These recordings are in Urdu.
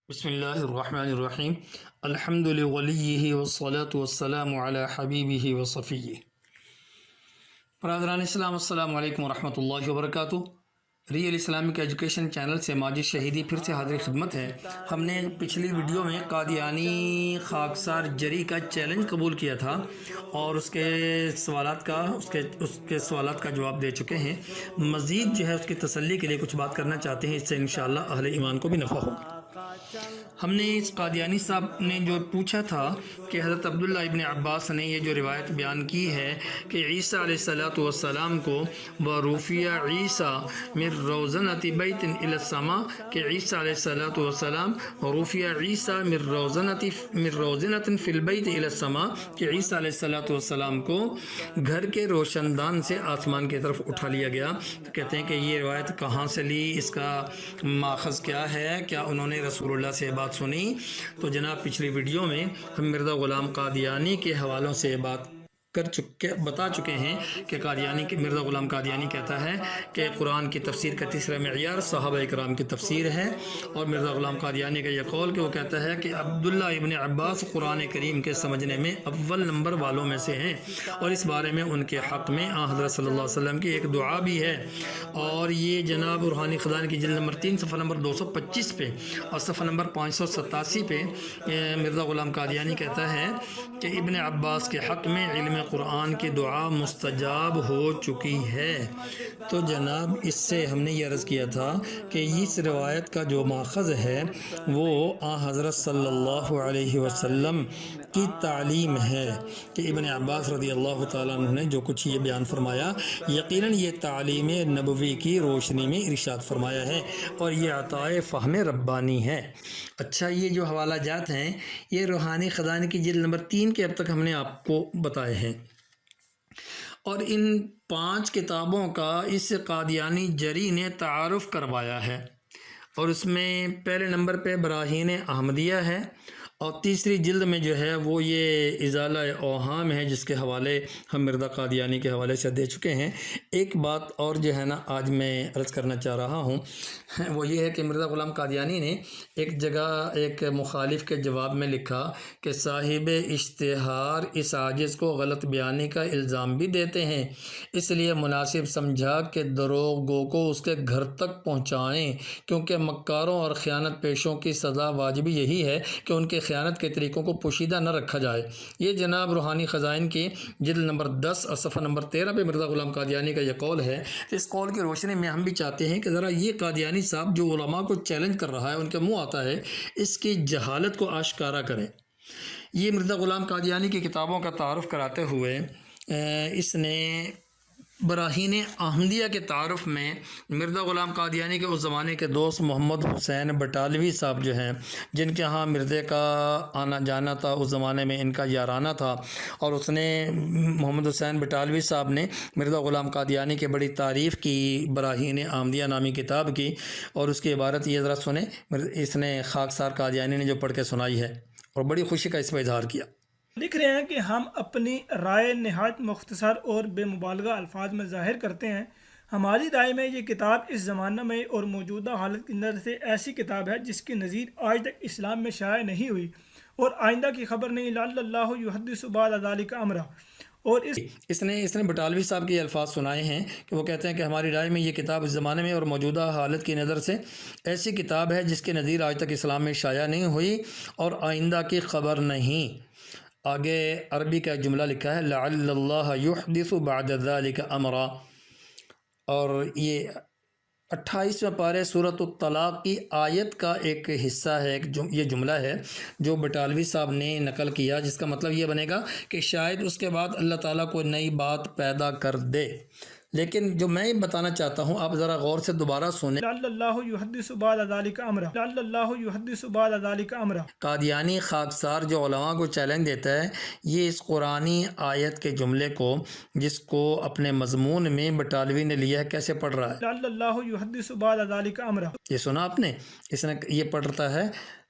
بسم اللہ الرحمن الرحیم الحمد لولیہ والصلاة والسلام علی حبیبہ وصفیہ۔ برادران اسلام، السلام علیکم ورحمۃ اللہ وبرکاتہ۔ ریئل اسلامک ایجوکیشن چینل سے ماجد شہیدی پھر سے حاضر خدمت ہے۔ ہم نے پچھلی ویڈیو میں قادیانی خاکسار جری کا چیلنج قبول کیا تھا اور اس کے سوالات کا جواب دے چکے ہیں۔ مزید جو ہے اس کی تسلی کے لیے کچھ بات کرنا چاہتے ہیں، اس سے انشاءاللہ اہل ایمان کو بھی نفع ہوگا۔ ہم نے اس قادیانی صاحب نے جو پوچھا تھا کہ حضرت عبداللہ ابن عباس نے یہ جو روایت بیان کی ہے کہ عیسیٰ علیہ السلام کو وَرُفِعَ عِیسیٰ مِن رَوْزَنَةِ بَیْتٍ إِلَى السَّمَاءِ کہ عیسیٰ علیہ السلام رُفِعَ عیسیٰ مِن رَوْزَنَةٍ فِی الْبَیْتِ إِلَى السَّمَاءِ کہ عیسیٰ علیہ السلام کو گھر کے روشن دان سے آسمان کی طرف اٹھا لیا گیا۔ تو کہتے ہیں کہ یہ روایت کہاں سے لی، اس کا ماخذ کیا ہے، کیا انہوں نے رسول اللہ سے بات سنی؟ تو جناب پچھلی ویڈیو میں ہم مرزا غلام قادیانی کے حوالوں سے بتا چکے ہیں کہ مرزا غلام قادیانی کہتا ہے کہ قرآن کی تفسیر کا تیسرا معیار صحابہ اکرام کی تفسیر ہے، اور مرزا غلام قادیانی کا یہ قول کہ وہ کہتا ہے کہ عبداللہ ابن عباس قرآن کریم کے سمجھنے میں اول نمبر والوں میں سے ہیں، اور اس بارے میں ان کے حق میں حضرت صلی اللہ علیہ وسلم کی ایک دعا بھی ہے۔ اور یہ جناب روحانی خزانہ کی جلد نمبر 3 صفحہ نمبر 225 پہ اور صفحہ نمبر 587 پہ مرزا غلام قادیانی کہتا ہے کہ ابن عباس کے حق میں علم قرآن کی دعا مستجاب ہو چکی ہے۔ تو جناب اس سے ہم نے یہ عرض کیا تھا کہ اس روایت کا جو ماخذ ہے وہ حضرت صلی اللہ علیہ وسلم کی تعلیم ہے کہ ابن عباس رضی اللہ تعالیٰ عنہ نے جو کچھ یہ بیان فرمایا یقیناً یہ تعلیم نبوی کی روشنی میں ارشاد فرمایا ہے اور یہ عطائے فہم ربانی ہے۔ اچھا، یہ جو حوالہ جات ہیں یہ روحانی خزانے کی جلد نمبر 3 کے اب تک ہم نے آپ کو بتائے ہیں، اور ان 5 کتابوں کا اس قادیانی جری نے تعارف کروایا ہے، اور اس میں پہلے نمبر پہ براہین احمدیہ ہے، اور تیسری جلد میں جو ہے وہ یہ ازالہ اوہام ہے جس کے حوالے ہم مرزا قادیانی کے حوالے سے دے چکے ہیں۔ ایک بات اور جو ہے نا آج میں عرض کرنا چاہ رہا ہوں، وہ یہ ہے کہ مرزا غلام قادیانی نے ایک جگہ ایک مخالف کے جواب میں لکھا کہ صاحب اشتہار اس عاجز کو غلط بیانی کا الزام بھی دیتے ہیں، اس لیے مناسب سمجھا کہ دروغ گو کو اس کے گھر تک پہنچائیں، کیونکہ مکاروں اور خیانت پیشوں کی سزا واجبی یہی ہے کہ ان کے خیانت کے طریقوں کو پوشیدہ نہ رکھا جائے۔ یہ جناب روحانی خزائن کی جلد نمبر 10 اور صفحہ نمبر 13 پہ مرزا غلام قادیانی کا یہ قول ہے۔ اس قول کی روشنی میں ہم بھی چاہتے ہیں کہ ذرا یہ قادیانی صاحب جو علماء کو چیلنج کر رہا ہے، ان کے منہ آتا ہے، اس کی جہالت کو آشکارا کرے۔ یہ مرزا غلام قادیانی کی کتابوں کا تعارف کراتے ہوئے اس نے براہین احمدیہ کے تعارف میں مرزا غلام قادیانی کے اس زمانے کے دوست محمد حسین بٹالوی صاحب جو ہیں، جن کے ہاں مرزے کا آنا جانا تھا، اس زمانے میں ان کا یارانہ تھا، اور اس نے محمد حسین بٹالوی صاحب نے مرزا غلام قادیانی کی بڑی تعریف کی براہین احمدیہ نامی کتاب کی، اور اس کی عبارت یہ ذرا سنیں، اس نے خاکسار قادیانی نے جو پڑھ کے سنائی ہے اور بڑی خوشی کا اس پہ اظہار کیا۔ لکھ رہے ہیں کہ ہم اپنی رائے نہایت مختصر اور بے مبالغہ الفاظ میں ظاہر کرتے ہیں۔ ہماری رائے میں یہ کتاب اس زمانہ میں اور موجودہ حالت کی نظر سے ایسی کتاب ہے جس کی نظیر آج تک اسلام میں شائع نہیں ہوئی اور آئندہ کی خبر نہیں، لعل اللہ یحدث بعد ذلک امرا۔ اور اس نے بٹالوی صاحب کے الفاظ سنائے ہیں کہ وہ کہتے ہیں کہ ہماری رائے میں یہ کتاب اس زمانے میں اور موجودہ حالت کی نظر سے ایسی کتاب ہے جس کی نظیر آج تک اسلام میں شائع نہیں ہوئی اور آئندہ کی خبر نہیں۔ آگے عربی کا ایک جملہ لکھا ہے لعل اللہ یحدث بعد ذلک امرا، اور یہ 28واں پارے سورۃ الطلاق کی آیت کا ایک حصہ ہے، یہ جملہ ہے جو بٹالوی صاحب نے نقل کیا، جس کا مطلب یہ بنے گا کہ شاید اس کے بعد اللہ تعالیٰ کوئی نئی بات پیدا کر دے۔ لیکن جو میں بتانا چاہتا ہوں آپ ذرا غور سے دوبارہ سنیں، لعل اللہ یحدث بعد ذلک امرا، لعل اللہ یحدث بعد ذلک امرا۔ قادیانی خاکسار جو علماء کو چیلنج دیتا ہے، یہ اس قرآنی آیت کے جملے کو جس کو اپنے مضمون میں بٹالوی نے لیا ہے کیسے پڑھ رہا ہے؟ لعل اللہ یحدث بعد ذلک امرا۔ یہ سنا آپ نے؟ اس نے یہ پڑھتا ہے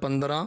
15,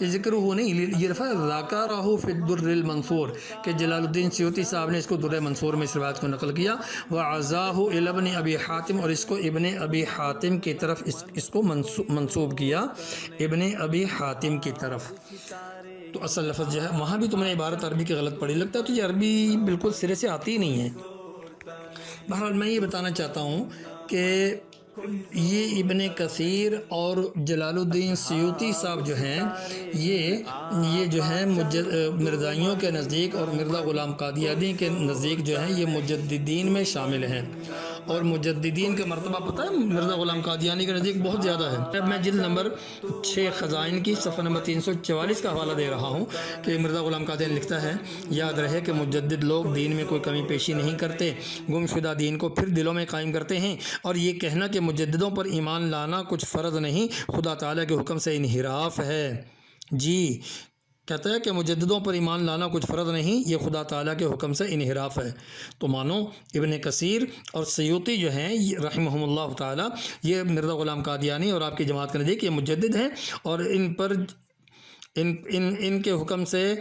یہ ذکر ہو نہیں، یہ رفع ذکرہ فی الدر المنصور کہ جلال الدین سیوطی صاحب نے اس کو در منصور میں اس روایت کو نقل کیا، وعزاہ الی ابن ابی حاتم، اور اس کو ابن ابی حاتم کی طرف اس کو منسوب کیا ابن ابی حاتم کی طرف۔ تو اصل لفظ جو ہے وہاں بھی تم نے عبارت عربی کی غلط پڑھی، لگتا ہے تو یہ عربی بالکل سرے سے آتی ہی نہیں ہے۔ بہرحال میں یہ بتانا چاہتا ہوں کہ یہ ابن کثیر اور جلال الدین سیوطی صاحب جو ہیں یہ جو ہیں مرزائیوں کے نزدیک اور مرزا غلام قادیانی کے نزدیک جو ہیں یہ مجددین میں شامل ہیں، اور مجددین کا مرتبہ پتہ ہے مرزا غلام قادیانی کے نزدیک بہت زیادہ ہے۔ اب میں جلد نمبر 6 خزائن کی صفحہ نمبر 344 کا حوالہ دے رہا ہوں کہ مرزا غلام قادیانی لکھتا ہے، یاد رہے کہ مجدد لوگ دین میں کوئی کمی پیشی نہیں کرتے، گم شدہ دین کو پھر دلوں میں قائم کرتے ہیں، اور یہ کہنا کہ مجددوں پر ایمان لانا کچھ فرض نہیں، خدا تعالیٰ کے حکم سے انحراف ہے۔ جی کہتا ہے کہ مجددوں پر ایمان لانا کچھ فرض نہیں، یہ خدا تعالیٰ کے حکم سے انحراف ہے۔ تو مانو ابن کثیر اور سیوطی جو ہیں رحمہم اللہ تعالیٰ، یہ مرزا غلام قادیانی اور آپ کی جماعت کے نزدیک یہ مجدد ہیں، اور ان پر ان کے حکم سے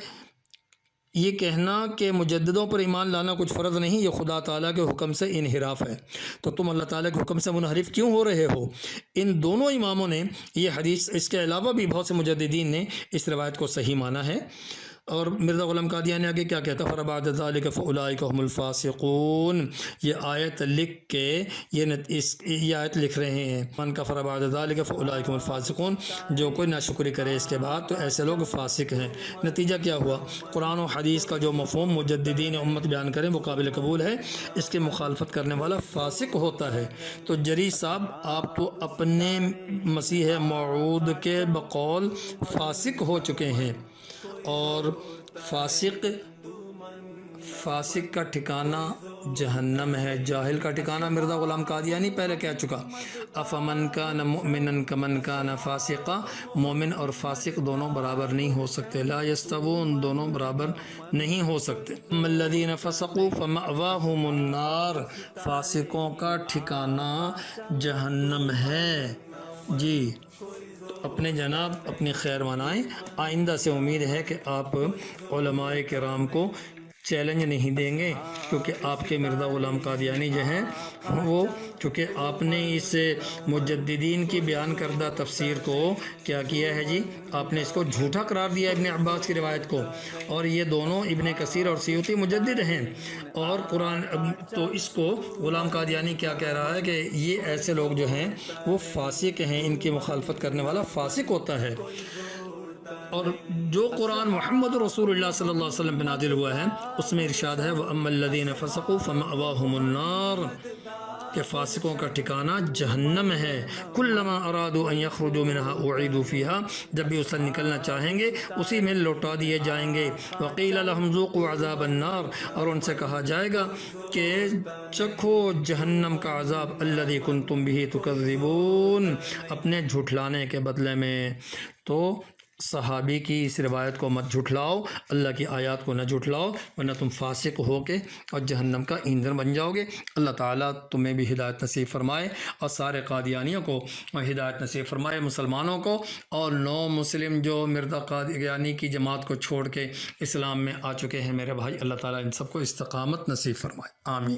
یہ کہنا کہ مجددوں پر ایمان لانا کچھ فرض نہیں، یہ خدا تعالیٰ کے حکم سے انحراف ہے۔ تو تم اللہ تعالیٰ کے حکم سے منحرف کیوں ہو رہے ہو؟ ان دونوں اماموں نے یہ حدیث، اس کے علاوہ بھی بہت سے مجددین نے اس روایت کو صحیح مانا ہے۔ اور مرزا غلام قادیانی آگے کیا کہتا ہے؟ فَرَبَعْدَ ذَلِكَ فَأُولَٰئِكَ هُمُ الْفَاسِقُونَ، یہ آیت لکھ کے یہ آیت لکھ رہے ہیں، من کفر بعد ذلك فأولئک هم الفاسقون، جو کوئی ناشکری کرے اس کے بعد تو ایسے لوگ فاسق ہیں۔ نتیجہ کیا ہوا؟ قرآن و حدیث کا جو مفہوم مجددین امت بیان کریں وہ قابل قبول ہے، اس کے مخالفت کرنے والا فاسق ہوتا ہے۔ تو جری صاحب آپ تو اپنے مسیح موعود کے بقول فاسق ہو چکے ہیں، اور فاسق کا ٹھکانہ جہنم ہے، جاہل کا ٹھکانہ مرزا غلام قادیانی پہلے کہہ چکا۔ افمن کان مؤمنا کمن کان فاسقا، مومن اور فاسق دونوں برابر نہیں ہو سکتے، لا یستوون، دونوں برابر نہیں ہو سکتے۔ اما الذین فسقوا فمأواہم النار، فاسقوں کا ٹھکانہ جہنم ہے۔ جی اپنے جناب اپنی خیر منائیں، آئندہ سے امید ہے کہ آپ علماء کرام کو چیلنج نہیں دیں گے، کیونکہ آپ کے مرزا غلام قادیانی جو ہیں وہ، چونکہ آپ نے اس مجددین کی بیان کردہ تفسیر کو کیا کیا ہے جی، آپ نے اس کو جھوٹا قرار دیا ابن عباس کی روایت کو، اور یہ دونوں ابن کثیر اور سیوطی مجدد ہیں، اور قرآن تو اس کو غلام قادیانی کیا کہہ رہا ہے کہ یہ ایسے لوگ جو ہیں وہ فاسق ہیں، ان کی مخالفت کرنے والا فاسق ہوتا ہے۔ اور جو قرآن محمد رسول اللہ صلی اللہ علیہ وسلم پہ نازل ہوا ہے اس میں ارشاد ہے وَأَمَّا الَّذِينَ فَسَقُوا فَمَأْوَاهُمُ النَّارُ، کہ فاسقوں کا ٹھکانہ جہنم ہے۔ کلما ارادوا ان یخرجوا منها اعیدوا فیها، جب بھی اس سے نکلنا چاہیں گے اسی میں لوٹا دیے جائیں گے۔ وقیل لهم ذوقوا عذاب النار، اور ان سے کہا جائے گا کہ چکھو جہنم کا عذاب الذی کنتم به تکذبون، اپنے جھٹلانے کے بدلے میں۔ تو صحابی کی اس روایت کو مت جھٹلاؤ، اللہ کی آیات کو نہ جھٹلاؤ، ورنہ تم فاسق ہو کے اور جہنم کا ایندھن بن جاؤ گے۔ اللہ تعالیٰ تمہیں بھی ہدایت نصیب فرمائے، اور سارے قادیانیوں کو ہدایت نصیب فرمائے، مسلمانوں کو، اور نو مسلم جو مرزا قادیانی کی جماعت کو چھوڑ کے اسلام میں آ چکے ہیں میرے بھائی، اللہ تعالیٰ ان سب کو استقامت نصیب فرمائے، آمین۔